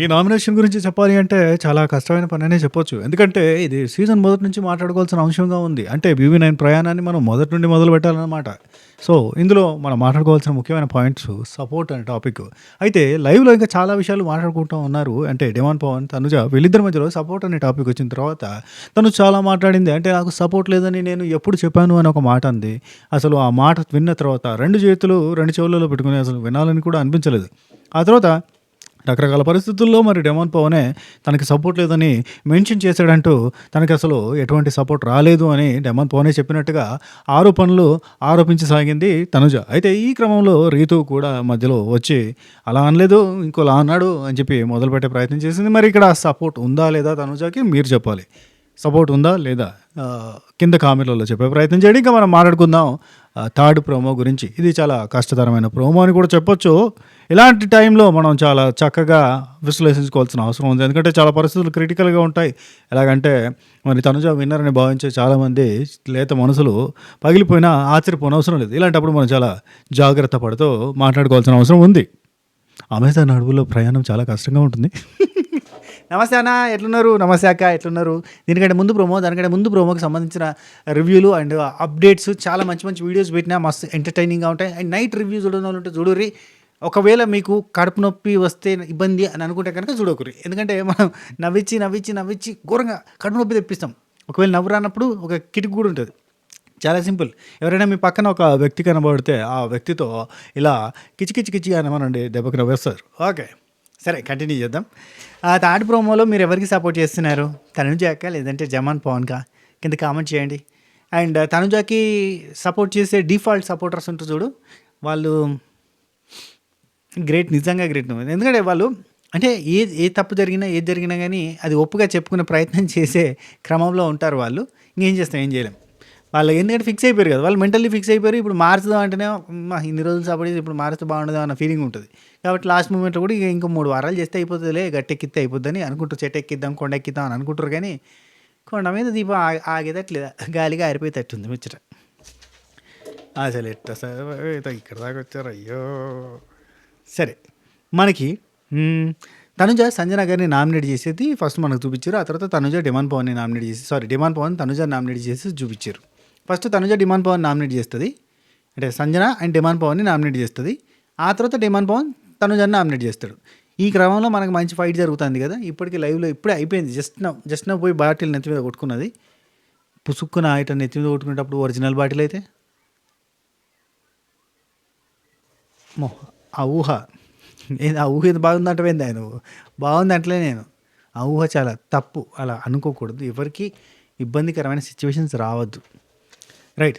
ఈ నామినేషన్ గురించి చెప్పాలి అంటే చాలా కష్టమైన పననే చెప్పొచ్చు. ఎందుకంటే ఇది సీజన్ మొదటి నుంచి మాట్లాడుకోవాల్సిన అంశంగా ఉంది. అంటే 'బీబీ9' ప్రయాణాన్ని మనం మొదటి నుండి మొదలుపెట్టాలన్నమాట. సో, ఇందులో మనం మాట్లాడుకోవాల్సిన ముఖ్యమైన పాయింట్స్ సపోర్ట్ అనే టాపిక్. అయితే లైవ్‌లో ఇంకా చాలా విషయాలు మాట్లాడుకుంటూ ఉన్నారు. అంటే 'డిమాండ్ పవన్', 'తనుజ' వీళ్ళిద్దరి మధ్యలో సపోర్ట్ అనే టాపిక్ వచ్చిన తర్వాత తను చాలా మాట్లాడింది. అంటే నాకు సపోర్ట్ లేదని నేను ఎప్పుడు చెప్పాను అని ఒక మాట అంది. అసలు ఆ మాట విన్న తర్వాత 2 చేతులు 2 చెవులలో పెట్టుకొని అసలు వినాలని కూడా అనిపించలేదు. ఆ తర్వాత రకరకాల పరిస్థితుల్లో మరి 'డిమాండ్ పవనే' తనకి సపోర్ట్ లేదని మెన్షన్ చేశాడంటూ తనకసలు ఎటువంటి సపోర్ట్ రాలేదు అని 'డిమాండ్ పవనే' చెప్పినట్టుగా ఆరోపణలు ఆరోపించసాగింది తనుజ. అయితే ఈ క్రమంలో రీతు కూడా మధ్యలో వచ్చి అలా అనలేదు, ఇంకోలా అన్నాడు అని చెప్పి మొదలుపెట్టే ప్రయత్నం చేసింది. మరి ఇక్కడ సపోర్ట్ ఉందా లేదా తనుజకి మీరు చెప్పాలి. సపోర్ట్ ఉందా లేదా? కింద కామెంట్లలో చెప్పే ప్రయత్నం చేయండి. ఇంకా మనం మాట్లాడుకుందాం థర్డ్ ప్రోమో గురించి. ఇది చాలా కష్టతరమైన ప్రోమో అని కూడా చెప్పొచ్చు. ఇలాంటి టైంలో మనం చాలా చక్కగా విశ్లేషించుకోవాల్సిన అవసరం ఉంది. ఎందుకంటే చాలా పరిస్థితులు క్రిటికల్‌గా ఉంటాయి. ఎలాగంటే మరి తనుజ విన్నర్ అని భావించే చాలామంది లేత మనసులు పగిలిపోయినా ఆశ్చర్యపోనవసరం లేదు. ఇలాంటప్పుడు మనం చాలా జాగ్రత్త పడుతూ మాట్లాడుకోవాల్సిన అవసరం ఉంది. అమెజాన్ అడవుల్లో ప్రయాణం చాలా కష్టంగా ఉంటుంది. నమస్తే అన్న ఎట్లున్నారు? నమస్తే అక్క ఎట్లున్నారు? దానికంటే ముందు ప్రోమోకి సంబంధించిన రివ్యూలు అండ్ అప్డేట్స్ చాలా మంచి మంచి వీడియోస్ పెట్టినా మస్తు ఎంటర్టైనింగ్‌గా ఉంటాయి. అండ్ నైట్ రివ్యూ చూడనోళ్ళు ఉంటే చూడుర్రి. ఒకవేళ మీకు కడుపు నొప్పి వస్తే ఇబ్బంది అని అనుకుంటే కనుక చూడకుర్రి. ఎందుకంటే మనం నవ్విచ్చి ఘోరంగా కడుపు నొప్పి తెప్పిస్తాం. ఒకవేళ నవ్వు రానప్పుడు ఒక కిటుకు కూడా ఉంటుంది. చాలా సింపుల్. ఎవరైనా మీ పక్కన ఒక వ్యక్తి కనబడితే ఆ వ్యక్తితో ఇలా కిచి అనమనండి, దెబ్బకి నవ్వేస్తారు. ఓకే, సరే కంటిన్యూ చేద్దాం. థర్డ్ ప్రోమోలో మీరు ఎవరికి సపోర్ట్ చేస్తున్నారు? తనుజాకా లేదంటే జమాన్ పవన్కా? కింద కామెంట్ చేయండి. అండ్ తనుజాకి సపోర్ట్ చేసే డిఫాల్ట్ సపోర్టర్స్ ఉంటారు చూడు, వాళ్ళు గ్రేట్, నిజంగా గ్రేట్. ఎందుకంటే వాళ్ళు అంటే ఏ తప్పు జరిగినా ఏది జరిగినా కానీ అది ఒప్పుగా చెప్పుకునే ప్రయత్నం చేసే క్రమంలో ఉంటారు వాళ్ళు. ఇంకేం చేస్తాం, ఏం చేయలేం. వాళ్ళు ఎందుకంటే ఫిక్స్ అయిపోయారు కదా, వాళ్ళు మెంటల్లీ ఫిక్స్ అయిపోయారు. ఇప్పుడు మార్చుదాం అంటేనే ఇన్ని రోజులు సపోర్ట్ చేసి ఇప్పుడు మారిస్తే బాగుండదు అన్న ఫీలింగ్ ఉంటుంది. కాబట్టి లాస్ట్ మూమెంట్లో కూడా ఇంకో 3 వారాలు చేస్తే అయిపోతుందిలే, గట్టెక్కితే అయిపోద్దని అనుకుంటారు. చెట్టు ఎక్కిద్దాం, కొండ ఎక్కిద్దాం అని అనుకుంటారు. కానీ కొండ మీద దీపం ఆగేదట్లేదా, గాలిగా ఆరిపోయేటట్టుంది ముచ్చట. అసలు ఎట్ట సార్ ఇక్కడ దాకా వచ్చారు, అయ్యో. సరే, మనకి తనుజ సంజన గారిని నామినేట్ చేసేది ఫస్ట్ మనకు చూపించారు. ఆ తర్వాత తనుజ డిమాండ్ పవన్ని నామినేట్ చేసి డిమాండ్ పవన్ తనుజ నామినేట్ చేసి చూపించారు. First Tanuja Demon Pavan nominate చేస్తుంది, అంటే సంజన అండ్ డిమాండ్ పవన్ని నామినేట్ చేస్తుంది. ఆ తర్వాత డిమాండ్ పవన్ తనుజని నామినేట్ చేస్తాడు. ఈ క్రమంలో మనకు మంచి ఫైట్ జరుగుతుంది కదా. ఇప్పటికీ లైవ్లో ఇప్పుడే అయిపోయింది. జస్ట్ పోయి బాటిల్ నెత్తి మీద కొట్టుకున్నది. పుసుక్కున ఇట్లా నెత్తి మీద కొట్టుకునేటప్పుడు ఒరిజినల్ బాటిల్ అయితే ఆ ఊహ ఏది బాగుందంటే ఆయన బాగుంది అంటలే. నేను ఆ ఊహ చాలా తప్పు, అలా అనుకోకూడదు. ఎవరికి ఇబ్బందికరమైన సిచ్యువేషన్స్ రావద్దు. రైట్.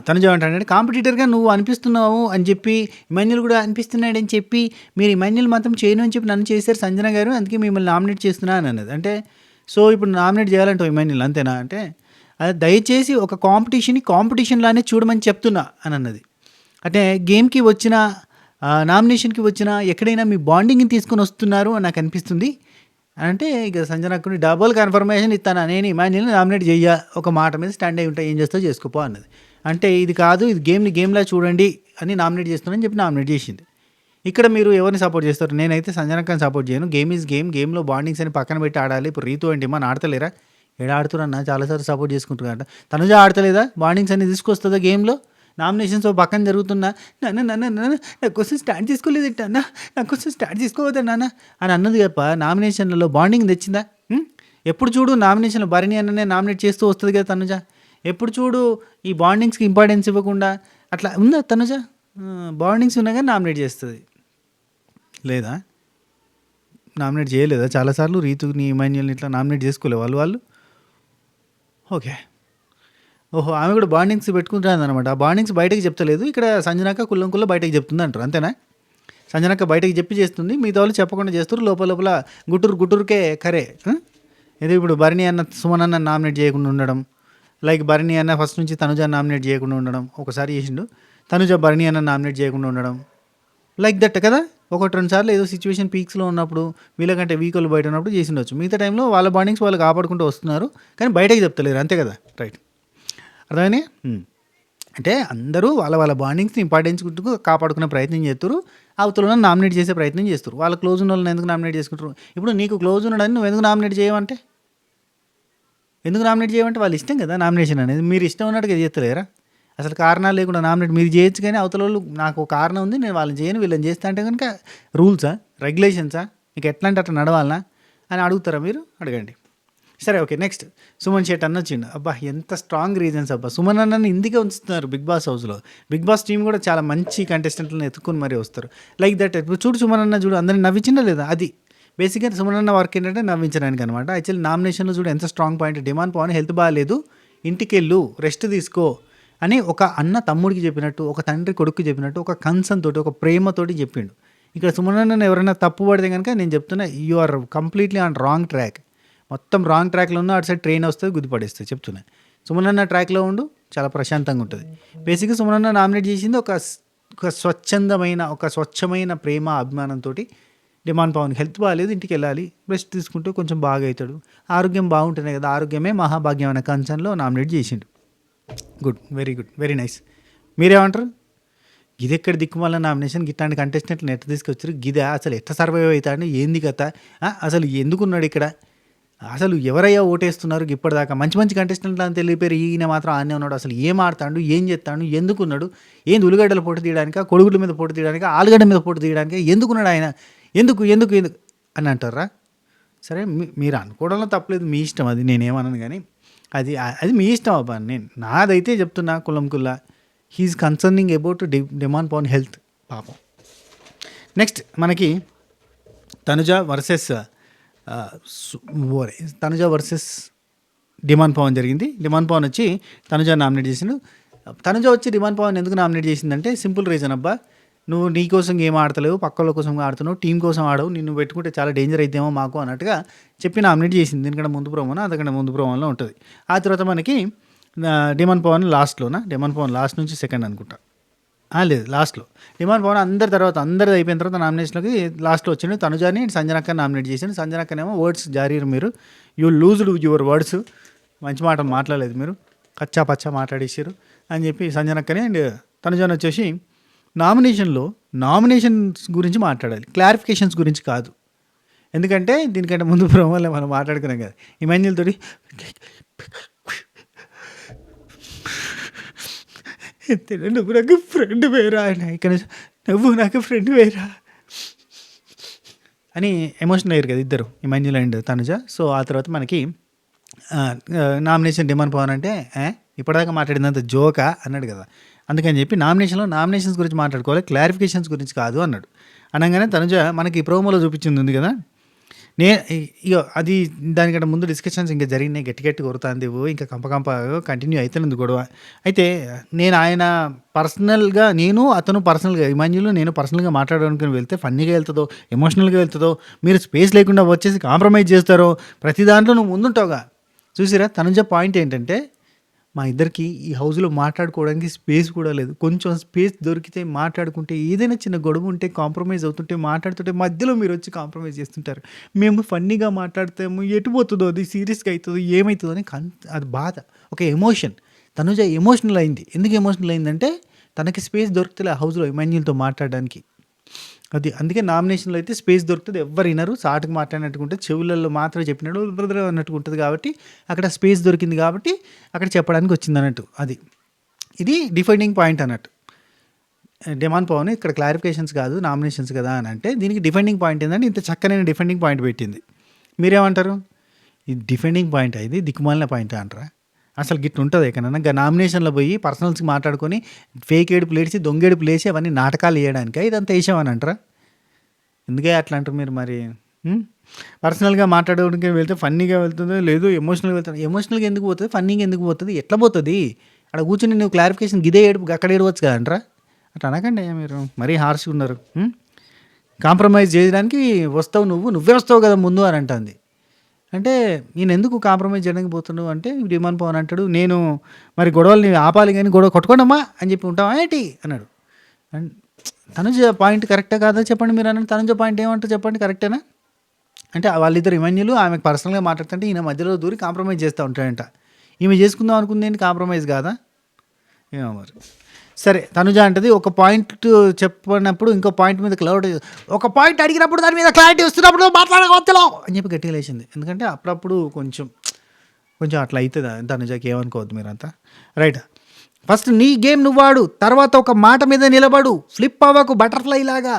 తనుజ ఏమంటాడంటే, కాంపిటీటర్గా నువ్వు అనిపిస్తున్నావు అని చెప్పి ఇమాన్యుల్ కూడా అనిపిస్తున్నాడని చెప్పి మీరు ఇమాన్యుల్ మాత్రం చేయను అని చెప్పి నన్ను చేశారు సంజన గారు, అందుకే మిమ్మల్ని నామినేట్ చేస్తున్నా అని అన్నది. అంటే సో ఇప్పుడు నామినేట్ చేయాలంటే ఇమాన్యుల్ అంతేనా అంటే, అది దయచేసి ఒక కాంపిటీషన్లానే చూడమని చెప్తున్నా అని అన్నది. అంటే గేమ్కి వచ్చిన నామినేషన్కి వచ్చిన ఎక్కడైనా మీ బాండింగ్ని తీసుకొని వస్తున్నారు అని నాకు అనిపిస్తుంది అంటే, ఇక సంజనకుని డబుల్ కన్ఫర్మేషన్ ఇస్తాను, నేను ఇమాన్యుల్ని నామినేట్ చెయ్య, ఒక మాట మీద స్టాండ్ అయి ఉంటా, ఏం చేస్తావు చేసుకోపో అన్నది. అంటే ఇది కాదు, ఇది గేమ్లా చూడండి అని నామినేట్ చేస్తున్నానని చెప్పి నామినేట్ చేసింది. ఇక్కడ మీరు ఎవరిని సపోర్ట్ చేస్తారు? నేనైతే సంజనకని సపోర్ట్ చేయను. గేమ్ ఈజ్ గేమ్, గేమ్లో బాండింగ్స్ అని పక్కన పెట్టి ఆడాలి. ఇప్పుడు రీతు అండి మన ఆడతలేరా, ఏడా ఆడుతున్నా చాలాసార్లు సపోర్ట్ చేసుకుంటున్నారంట. తనుజ ఆడతలేదా, బాండింగ్స్ అన్ని తీసుకొస్తుందా గేమ్లో? నామినేషన్స్ పక్కన జరుగుతున్నా నాన్న నా కోసం స్టార్ట్ చేసుకోలేదు అన్న, నా కోసం స్టార్ట్ చేసుకోవద్దా నాన్న అని అన్నది తప్ప నామినేషన్లలో బాండింగ్ తెచ్చిందా? ఎప్పుడు చూడు నామినేషన్లో భరణి అన్ననే నామినేట్ చేస్తూ వస్తుంది కదా తనుజ. ఎప్పుడు చూడు ఈ బాండింగ్స్కి ఇంపార్టెన్స్ ఇవ్వకుండా అట్లా ఉందా తనుజ? బాండింగ్స్ ఉన్నా కానీ నామినేట్ చేస్తుంది లేదా? నామినేట్ చేయలేదా చాలాసార్లు రీతుని ఇమాన్యుల్ని ఇట్లా నామినేట్ చేసుకోలే వాళ్ళు? ఓకే, ఓహో, ఆమె కూడా బాండింగ్స్ పెట్టుకుంటుంది అనమాట. ఆ బాండింగ్స్ బయటకు చెప్తలేదు. ఇక్కడ సంజనక్క కుల్లంకుల్లో బయటకు చెప్తుంది అంటారు, అంతేనా? సంజనక్క బయటకు చెప్పి చేస్తుంది, మిగతా వాళ్ళు చెప్పకుండా చేస్తారు. లోపల గుట్టురుకే కరే. ఇది ఇప్పుడు భరణి అన్న సుమన్ అన్న నామినేట్ చేయకుండా ఉండడం, లైక్ భరణి అన్న ఫస్ట్ నుంచి తనుజ నామినేట్ చేయకుండా ఉండడం, ఒకసారి చేసిండు. తనుజ భరణి అన్న నామినేట్ చేయకుండా ఉండడం, లైక్ దట్ కదా. 1-2 సార్లు ఏదో సిచ్యువేషన్ పీక్స్లో ఉన్నప్పుడు, వీళ్ళకంటే వీకోళ్ళు బయట ఉన్నప్పుడు చేసిండొచ్చు. మిగతా టైంలో వాళ్ళ బాండింగ్స్ వాళ్ళు కాపాడుకుంటూ వస్తున్నారు, కానీ బయటకు చెప్తలేరు, అంతే కదా. రైట్, అర్థమైనా? అంటే అందరూ వాళ్ళ బాండింగ్స్ని ఇంపార్టెన్స్ కాపాడుకునే ప్రయత్నం చేస్తారు. అవతల నామినేట్ చేసే ప్రయత్నం చేస్తారు. వాళ్ళ క్లోజ్ ఉన్న వాళ్ళని ఎందుకు నామినేట్ చేసుకుంటారు? ఇప్పుడు నీకు క్లోజ్ ఉన్నాడని నువ్వు ఎందుకు నామినేట్ చేయమంటే, ఎందుకు నామినేట్ చేయమంటే వాళ్ళ ఇష్టం కదా నామినేషన్ అనేది. మీరు ఇష్టం ఉన్నట్టుగా చేస్తలేరా? అసలు కారణాలు లేకుండా నామినేట్ మీరు చేయొచ్చు, కానీ అవతల వాళ్ళు నాకు ఒక కారణం ఉంది నేను వాళ్ళని చేయను వీళ్ళని చేస్తా అంటే కనుక రూల్సా, రెగ్యులేషన్సా, మీకు ఎట్లా అంటే అట్లా నడవాలనా అని అడుగుతారా మీరు? అడగండి. సరే, ఓకే. నెక్స్ట్ సుమన్ శెట్టి అన్న వచ్చిండు. అబ్బా ఎంత స్ట్రాంగ్ రీజన్స్ అబ్బా. సుమన్ అన్నని ఇందుకే ఉంచుతున్నారు బిగ్ బాస్ హౌస్లో. బిగ్ బాస్ టీం కూడా చాలా మంచి కంటెస్టెంట్లను ఎత్తుకొని మరీ వస్తారు. లైక్ దట్ ఇప్పుడు చూడు సుమన్ అన్న చూడు అందరిని నవ్వించిందా లేదా? అది బేసిక్గా సుమన్ అన్న వర్క్ ఏంటంటే నవ్వించడానికి అనమాట. యాక్చువల్లీ నామినేషన్లో చూడు ఎంత strong point. Demon Pawan health బాగాలేదు, ఇంటికెళ్ళు రెస్ట్ తీసుకో అని ఒక అన్న తమ్ముడికి చెప్పినట్టు, ఒక తండ్రి కొడుకు చెప్పినట్టు, ఒక కన్సర్న్ తోటి, ఒక ప్రేమతోటి చెప్పిండు. ఇక్కడ సుమన్ అన్నను ఎవరైనా తప్పు పడితే కనుక నేను చెప్తున్నా you are completely on wrong track. మొత్తం రాంగ్ ట్రాక్లో ఉన్న అటు సైడ్ ట్రైన్ వస్తుంది గుద్దిపడేస్తుంది చెప్తున్నా. సుమన్ అన్న ట్రాక్లో ఉండు, చాలా ప్రశాంతంగా ఉంటుంది. బేసిక్గా సుమన్ అన్న నామినేట్ చేసింది ఒక స్వచ్ఛమైన ప్రేమ అభిమానంతో. డిమాండ్ పవన్ హెల్త్ బాగాలేదు, ఇంటికి వెళ్ళాలి, రెస్ట్ తీసుకుంటూ కొంచెం బాగా అవుతాడు, ఆరోగ్యం బాగుంటేనే కదా, ఆరోగ్యమే మహాభాగ్యం అనే కన్సర్న్లో నామినేట్ చేసిండు. Good, very good, very nice. మీరేమంటారు? గిది ఎక్కడ దిక్కుమాల నామినేషన్, గిట్లాంటి కంటెస్టెంట్లు ఎట్లా తీసుకొచ్చారు, గిదా అసలు ఎట్లా సర్వైవ్ అవుతాడు, ఏంది కథ, అసలు ఎందుకున్నాడు ఇక్కడ, అసలు ఎవరయ్యా ఓటేస్తున్నారు ఇప్పటిదాకా మంచి మంచి కంటెస్టెంట్లు అని తెలియపోయారు, ఈయన మాత్రం ఆనే ఉన్నాడు, అసలు ఏం ఆడతాడు, ఏం చేస్తాడు, ఎందుకున్నాడు, ఏంది ఉల్లిగడ్డలు పోటీ తీయడానిక, కొడుగుల మీద పోటీ తీయడానిక, ఆలుగడ్డ మీద పోటీ తీయడానికి, ఎందుకున్నాడు ఆయన, ఎందుకు ఎందుకు ఎందుకు అని అంటారా? సరే, మీరు అనుకోవడంలో తప్పలేదు, మీ ఇష్టం, అది నేనేమన్నాను, కానీ అది అది మీ ఇష్టం అబ్బా. నేను నాదైతే చెప్తున్నా కుల్లం కుల్లా he is concerning about demand Pawan health పాపం. నెక్స్ట్ మనకి తనుజ వర్సెస్ డిమాండ్ పవన్ జరిగింది. డిమాండ్ పవన్ వచ్చి తనుజ నామినేట్ చేసిండు. తనుజ వచ్చి డిమాండ్ పవన్ ఎందుకు నామినేట్ చేసిందంటే సింపుల్ రీజన్ అబ్బా, నువ్వు నీ కోసం ఏం ఆడతలేవు, పక్కల కోసం ఆడుతున్నావు, టీం కోసం ఆడవు, నిన్ను పెట్టుకుంటే చాలా డేంజర్ అయితేమో మాకు అన్నట్టుగా చెప్పి నామినేట్ చేసింది. దీనికంటే ముందు ప్రోమోన అంతకంటే ముందు ప్రోమోలో ఉంటుంది. ఆ తర్వాత మనకి Demon Pavan Demon Pavan last నుంచి సెకండ్ అనుకుంటా, లేదు లాస్ట్లో డిమాండ్ పవన్ అందరిది అయిపోయిన తర్వాత నామినేషన్లోకి లాస్ట్లో వచ్చిండు. తనుజాని సంజనక్క నామినేట్ చేసిండు. సంజనక్కనేమో వర్డ్స్ జారీరు, మీరు యూ లూజ్డ్ యువర్ వర్డ్స్, మంచి మాట మాట్లాడలేదు మీరు, కచ్చా పచ్చా మాట్లాడేసారు అని చెప్పి సంజనక్కని. అండ్ తనుజాని వచ్చేసి నామినేషన్స్ గురించి మాట్లాడాలి, క్లారిఫికేషన్స్ గురించి కాదు. ఎందుకంటే దీనికంటే ముందు ప్రోమోలో మనం మాట్లాడుకున్నాం కదా, ఇమాన్యుల్ తోటి నువ్వు నాకు ఫ్రెండ్ వేరా ఆయన, ఇక్కడ నువ్వు నాకు ఫ్రెండ్ వేరా అని ఎమోషనల్ అయ్యారు కదా ఇద్దరు, ఇమాన్యుల్ అండ్ తనుజ. సో ఆ తర్వాత మనకి నామినేషన్ డిమాండ్ పవన్ అంటే ఇప్పటిదాకా మాట్లాడినంత జోకా అన్నాడు కదా, అందుకని చెప్పి నామినేషన్స్ గురించి మాట్లాడుకోవాలి, క్లారిఫికేషన్స్ గురించి కాదు అన్నాడు. అనగానే తనుజ మనకి ప్రోమోలో చూపించింది ఉంది కదా, అది దానికంటే ముందు డిస్కషన్స్ ఇంకా జరిగినాయి, గట్టి కొరుతాంది, ఇంకా కంప కంటిన్యూ అవుతుంది గొడవ. అయితే అతను పర్సనల్గా ఇమాన్యులు నేను పర్సనల్గా మాట్లాడడానికి వెళ్తే ఫన్నీగా వెళ్తుందో ఎమోషనల్గా వెళ్తుందో, మీరు స్పేస్ లేకుండా వచ్చేసి కాంప్రమైజ్ చేస్తారో, ప్రతి దాంట్లో నువ్వు ముందుంటావుగా. చూసిరా తనుజ పాయింట్ ఏంటంటే, మా ఇద్దరికి ఈ హౌస్లో మాట్లాడుకోవడానికి స్పేస్ కూడా లేదు, కొంచెం స్పేస్ దొరికితే మాట్లాడుకుంటే, ఏదైనా చిన్న గొడవ ఉంటే కాంప్రమైజ్ అవుతుంటే మాట్లాడుతుంటే మధ్యలో మీరు వచ్చి కాంప్రమైజ్ చేస్తుంటారు, మేము ఫన్నీగా మాట్లాడతాము, ఎటు పోతుందో అది సీరియస్గా అవుతుందో ఏమవుతుందో అని అది బాధ, ఒక ఎమోషన్. తనుజ ఎమోషనల్ అయింది. ఎందుకు ఎమోషనల్ అయిందంటే తనకి స్పేస్ దొరుకుతుంది ఆ హౌస్లో ఇమాన్యుల్తో మాట్లాడడానికి. అది అందుకే నామినేషన్లో అయితే స్పేస్ దొరుకుతుంది, ఎవరు వినరు, సాటుకు మాట్లాడినట్టుకుంటే చెవులలో మాత్రమే చెప్పినాడు బ్రదర్ అన్నట్టుగా ఉంటుంది, కాబట్టి అక్కడ స్పేస్ దొరికింది కాబట్టి అక్కడ చెప్పడానికి వచ్చింది అన్నట్టు. ఇది డిఫైనింగ్ పాయింట్ అన్నట్టు. డిమాండ్ పవన్ ఇక్కడ క్లారిఫికేషన్స్ కాదు నామినేషన్స్ కదా అని అంటే, దీనికి డిఫైనింగ్ పాయింట్ ఏంటంటే ఇంత చక్కనైన డిఫైనింగ్ పాయింట్ పెట్టింది. మీరేమంటారు? ఇది డిఫైనింగ్ పాయింట్, ఇది దిక్కుమాలిన పాయింట్ అంటారా? అసలు గిట్ల ఉంటుంది ఎక్కడన్నా ఇంకా నామినేషన్లో పోయి పర్సనల్స్కి మాట్లాడుకొని ఫేక్ ఏడుపులు ఏడిచి దొంగేడుపులు వేసి అవన్నీ నాటకాలు వేయడానికి ఇదంతా వేసామని అంటారా? ఎందుకే అట్లా అంటారు మీరు? మరి పర్సనల్గా మాట్లాడడానికి వెళ్తే ఫన్నీగా వెళ్తుందో లేదు ఎమోషనల్గా వెళ్తుంది, ఎమోషనల్గా ఎందుకు పోతుంది, ఫన్నీగా ఎందుకు పోతుంది, ఎట్లా పోతుంది? అక్కడ కూర్చొని నువ్వు క్లారిఫికేషన్ గిదే ఏడుపు అక్కడ ఏడవచ్చు కదా అంటారా? అట్లా అనకండి మీరు, మరీ హార్ష్గా ఉన్నారు. కాంప్రమైజ్ చేయడానికి వస్తావు, నువ్వే వస్తావు కదా ముందు అని అంటుంది. అంటే నేను ఎందుకు కాంప్రమైజ్ చేయడానికి పోతున్నావు అంటే డిమాండ్ పవన్ అంటాడు, నేను మరి గొడవల్ని ఆపాలి కానీ గొడవ కొట్టుకోండమ్మా అని చెప్పి ఉంటావా ఏంటి అన్నాడు. అండ్ తనుజ పాయింట్ కరెక్టా కాదా చెప్పండి మీరు అన్నాడు. తనుజ పాయింట్ ఏమంటారు చెప్పండి, కరెక్టేనా? అంటే వాళ్ళిద్దరు ఇమాన్యులు ఆమెకు పర్సనల్గా మాట్లాడుతుంటే ఈయన మధ్యలో దూరి కాంప్రమైజ్ చేస్తూ ఉంటాడంట. ఈమె చేసుకుందాం అనుకుంది ఏంటి, కాంప్రమైజ్ కాదా? ఏమో మరి. సరే తనుజ అంటది ఒక పాయింట్ చెప్పినప్పుడు ఇంకో పాయింట్ మీద క్లౌడ్, ఒక పాయింట్ అడిగినప్పుడు దాని మీద క్లారిటీ వస్తున్నప్పుడు మాట్లాడవచ్చలో అని చెప్పి గట్టిగా లేచింది. ఎందుకంటే అప్పుడప్పుడు కొంచెం కొంచెం అట్లా అవుతుంది తనుజకి, ఏమనుకోవద్దు మీరంతా. రైట్, ఫస్ట్ నీ గేమ్ నువ్వు వాడు, తర్వాత ఒక మాట మీద నిలబడు, ఫ్లిప్ అవ్వకు బటర్ఫ్లై లాగా.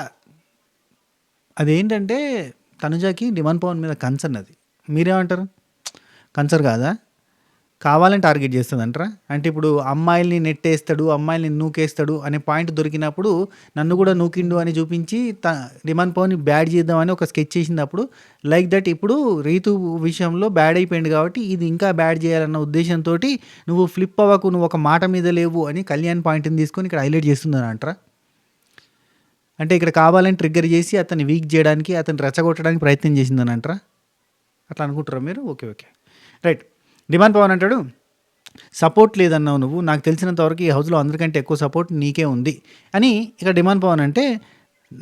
అదేంటంటే తనుజకి డిమాండ్ పవన్ మీద కన్సర్న్. అది మీరేమంటారు? కన్సర్న్ కాదా? కావాలని టార్గెట్ చేస్తుందంటారా? అంటే ఇప్పుడు అమ్మాయిల్ని నెట్టేస్తాడు, అమ్మాయిల్ని నూకేస్తాడు అనే పాయింట్ దొరికినప్పుడు నన్ను కూడా నూకిండు అని చూపించి డిమాండ్ పవన్ని బ్యాడ్ చేద్దామని ఒక స్కెచ్ చేసినప్పుడు లైక్ దట్ ఇప్పుడు రీతు విషయంలో బ్యాడ్ అయిపోయింది కాబట్టి ఇది ఇంకా బ్యాడ్ చేయాలన్న ఉద్దేశంతో నువ్వు ఫ్లిప్ అవ్వకు, నువ్వు ఒక మాట మీద లేవు అని కళ్యాణ్ పాయింట్ని తీసుకొని ఇక్కడ హైలైట్ చేస్తుందని అంటారా? అంటే ఇక్కడ కావాలని ట్రిగ్గర్ చేసి అతన్ని వీక్ చేయడానికి, అతన్ని రెచ్చగొట్టడానికి ప్రయత్నం చేసిందని అంటారా? అట్లా అనుకుంటారా మీరు? Okay okay right. Demon Pavan అంటాడు, సపోర్ట్ లేదన్నావు నువ్వు, నాకు తెలిసినంత వరకు ఈ హౌస్లో అందరికంటే ఎక్కువ సపోర్ట్ నీకే ఉంది అని. ఇక డిమాండ్ పవన్ అంటే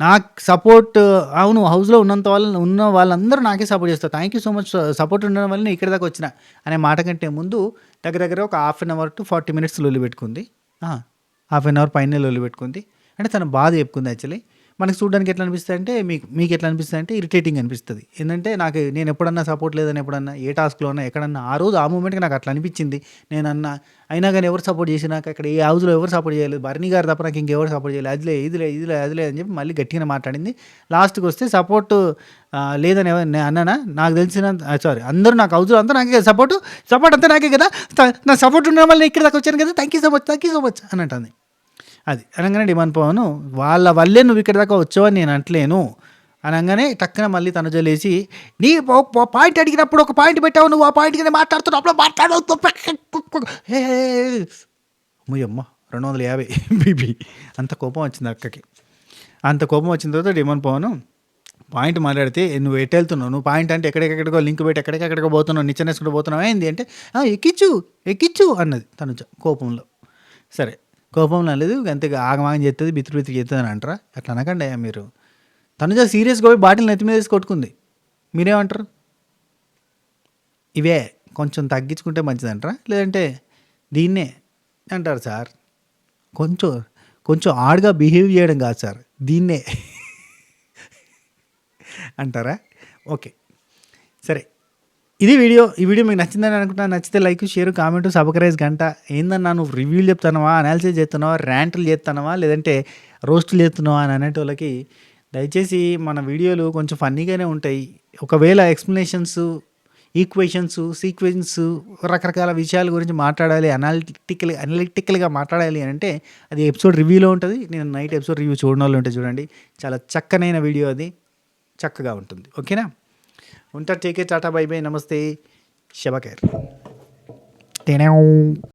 నాకు సపోర్ట్, అవును హౌస్లో ఉన్న వాళ్ళందరూ నాకే సపోర్ట్ చేస్తారు, thank you so much, support ఉండడం వల్ల నేను ఇక్కడి దాకా వచ్చిన అనే మాట కంటే ముందు దగ్గర ఒక 1/2 అవర్ టు 40 minutes లొల్లి పెట్టుకుంది. 1/2 అవర్ పైన లొల్లి పెట్టుకుంది. అంటే తన బాధ చెప్పుకుంది. యాక్చువల్లీ మనకి చూడడానికి ఎట్లా అనిపిస్తుంది అంటే, మీకు ఎట్లా అనిపిస్తుంది అంటే ఇరిటేటింగ్ అనిపిస్తుంది. ఏంటంటే నేను ఎప్పుడన్నా సపోర్ట్ లేదని ఎప్పుడన్నా ఏ టాస్క్లో ఉన్నా ఎక్కడన్నా ఆ రోజు ఆ మూమెంట్కి నాకు అట్లా అనిపించింది. నేను అయినా కానీ ఎవరు సపోర్ట్ చేసి, నాకు అక్కడ ఏ హౌస్లో ఎవరు సపోర్ట్ చేయలేదు, భరణి గారు తప్ప నాకు ఇంకెవరు సపోర్ట్ చేయలేదు, అదిలే అని చెప్పి మళ్ళీ గట్టిగా మాట్లాడింది. లాస్ట్కి వస్తే సపోర్ట్ లేదని నేను అన్నానా? నాకు తెలిసిన అందరూ నాకు హౌస్లో అంతా నాకే సపోర్ట్ అంతా నాకే కదా, నా సపోర్ట్ ఉండడం వల్ల ఇక్కడ దాకా వచ్చాను కదా, థ్యాంక్ యూ సో మచ్ అని అంటుంది. అది అనగానే డిమాండ్ పవన్, వాళ్ళ వల్లే నువ్వు ఇక్కడ దాకా వచ్చావని నేను అంటలేను అనగానే టక్కున మళ్ళీ తనుజ లేచి, నీ పాయింట్ అడిగినప్పుడు ఒక పాయింట్ పెట్టావు, నువ్వు ఆ పాయింట్ కింద మాట్లాడుతున్నప్పుడు అమ్మ 250 బీబీ. అంత కోపం వచ్చింది అక్కకి. అంత కోపం వచ్చిన తర్వాత డిమాండ్ పవన్ పాయింట్ మాట్లాడితే, నువ్వు ఎటు వెళ్తున్నావు, నువ్వు పాయింట్ అంటే ఎక్కడెక్కడికో లింక్ పెట్టి ఎక్కడికెక్కడికో పోతున్నావు, నిచ్చెనేసుకుంటూ పోతున్నావు ఏంది అంటే, ఎక్కిచ్చు అన్నది తనుజ కోపంలో. సరే కోపంలో లేదు, అంతగా ఆగమాగం చేస్తుంది, బిత్రు చేస్తుంది అని అంటారా? అట్లా అనకండి మీరు. తనుజ సీరియస్గా పోయి బాటిల్ నెత్తి మీద వేసి కొట్టుకుంది. మీరేమంటారు? ఇవే కొంచెం తగ్గించుకుంటే మంచిదంటారా, లేదంటే దీన్నే అంటారు సార్? కొంచెం ఆడ్గా బిహేవ్ చేయడం కాదు సార్, దీన్నే అంటారా? ఓకే సరే, ఇది వీడియో. ఈ వీడియో మీకు నచ్చిందని అనుకుంటున్నా. నచ్చితే లైక్, షేర్, కామెంట్, సబ్స్క్రైబ్ గంట. ఏందన్నా నువ్వు రివ్యూలు చెప్తున్నావా, అనాలిసిస్ చేస్తున్నావా, ర్యాంట్లు చేస్తున్నావా, లేదంటే రోస్టులు చేస్తున్నావా అని అనేటోళ్ళకి దయచేసి మన వీడియోలు కొంచెం ఫన్నీగానే ఉంటాయి. ఒకవేళ ఎక్స్ప్లెనేషన్స్, ఈక్వేషన్స్, సీక్వెన్స్, రకరకాల విషయాల గురించి మాట్లాడాలి, అనలిటికల్గా మాట్లాడాలి అని అంటే అది ఎపిసోడ్ రివ్యూలో ఉంటుంది. నేను నైట్ ఎపిసోడ్ రివ్యూ చూడడం వాళ్ళు ఉంటే చూడండి, చాలా చక్కనైన వీడియో, అది చక్కగా ఉంటుంది. ఓకేనా? ఉంటా, టేకే, టాటా, బై బై, నమస్తే, శబకేర్.